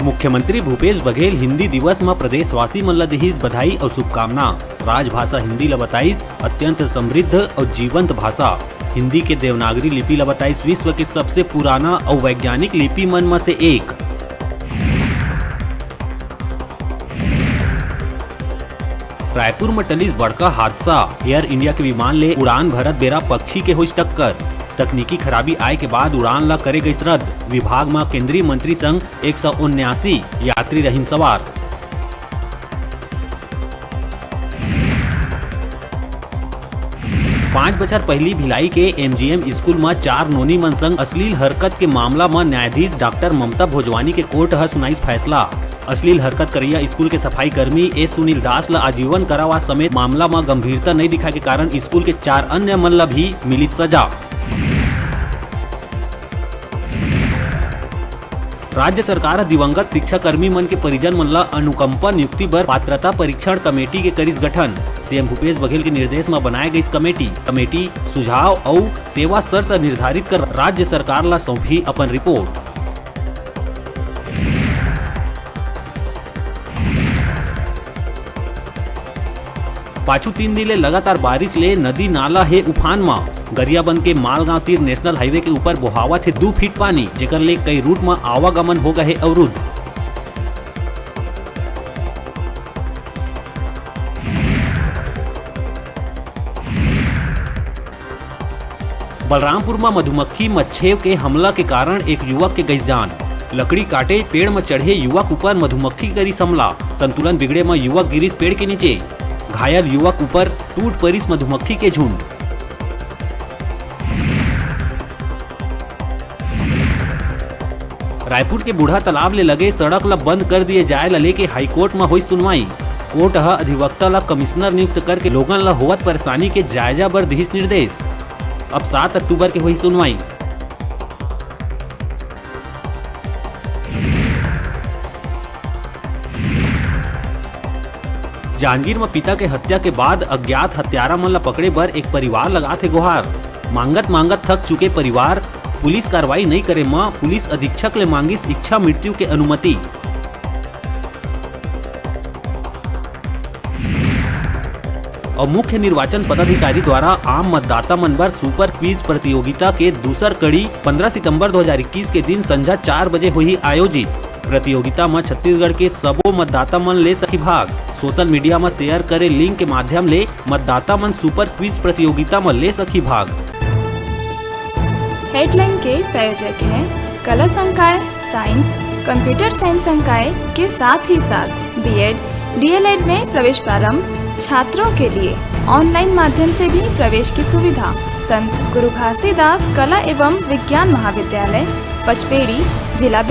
मुख्यमंत्री भूपेश बघेल हिंदी दिवस में प्रदेशवासी मन ला देहिस बधाई और शुभकामना। राजभाषा हिंदी ला बताइस अत्यंत समृद्ध और जीवंत भाषा। हिंदी के देवनागरी लिपि ला बताइस विश्व के सबसे पुराना और वैज्ञानिक लिपि मन में से एक। रायपुर में टलिस बड़का हादसा। एयर इंडिया के विमान ले उड़ान भरत बेरा पक्षी के होइस टक्कर। तकनीकी खराबी आए के बाद उड़ान ला करे गई रद्द। विभाग में केंद्रीय मंत्री संग 179 यात्री रहिन सवार। पाँच बछर पहली भिलाई के एमजीएम स्कूल में 4 नोनी मन संग अश्लील हरकत के मामला में न्यायाधीश डॉक्टर ममता भोजवानी के कोर्ट ह सुनाई फैसला। अश्लील हरकत करिया स्कूल के सफाई कर्मी ए सुनील दास ला आजीवन कारावास समेत मामला में गंभीरता नहीं दिखा के कारण स्कूल के 4 अन्य मन ला भी मिली सजा। राज्य सरकार दिवंगत शिक्षा कर्मी मन के परिजन मन ला अनुकंपा नियुक्ति बर पात्रता परीक्षण कमेटी के करिस गठन। सीएम भूपेश बघेल के निर्देश में बनाए गई कमेटी सुझाव और सेवा शर्त निर्धारित कर राज्य सरकार ला सौंपी अपन रिपोर्ट। पाछू 3 दिन ले लगातार बारिश ले नदी नाला है उफान में। गरियाबंद के मालगांव तीर नेशनल हाईवे के ऊपर बहावत है 2 फीट पानी, जेकर ले कई रूट में आवागमन हो गए अवरुद्ध। बलरामपुर में मधुमक्खी मच्छर के हमला के कारण एक युवक के गई जान। लकड़ी काटे पेड़ में चढ़े युवक ऊपर मधुमक्खी करी हमला। संतुलन बिगड़े में युवक गिरिस पेड़ के नीचे। घायल युवक ऊपर टूट परिस मधुमक्खी के झुंड। रायपुर के बूढ़ा तालाब ले लगे सड़क ला बंद कर दिए जाए ला लेके हाईकोर्ट में हुई सुनवाई। कोर्ट ह अधिवक्ता ला कमिश्नर नियुक्त करके लोगन ला होवत परेशानी के जायजा बर दिहिस निर्देश। अब 7 अक्टूबर के हुई सुनवाई। जांजगीर में पिता के हत्या के बाद अज्ञात हत्यारा मन ला पकड़े बर एक परिवार लगाथे गुहार। मांगत थक चुके परिवार पुलिस कार्रवाई नहीं करे मां पुलिस अधीक्षक ले मांगिस इच्छा मृत्यु के अनुमति। और मुख्य निर्वाचन पदाधिकारी द्वारा आम मतदाता मन बर सुपर क्विज प्रतियोगिता के दूसर कड़ी 15 सितंबर 2021 के दिन संझा 4 बजे हुई आयोजित। प्रतियोगिता में छत्तीसगढ़ के सबो मतदाता मन ले सकी भाग। सोशल मीडिया में शेयर करे लिंक के माध्यम ले मतदाता मन सुपर क्विज प्रतियोगिता में ले सकी भाग। हेडलाइन के प्रायोजक हैं कला संकाय, साइंस, कंप्यूटर साइंस संकाय के साथ ही साथ बीएड, डीएलएड में प्रवेश प्रारंभ। छात्रों के लिए ऑनलाइन माध्यम से भी प्रवेश की सुविधा। संत गुरु घासीदास कला एवं विज्ञान महाविद्यालय, पचपेड़ी, जिला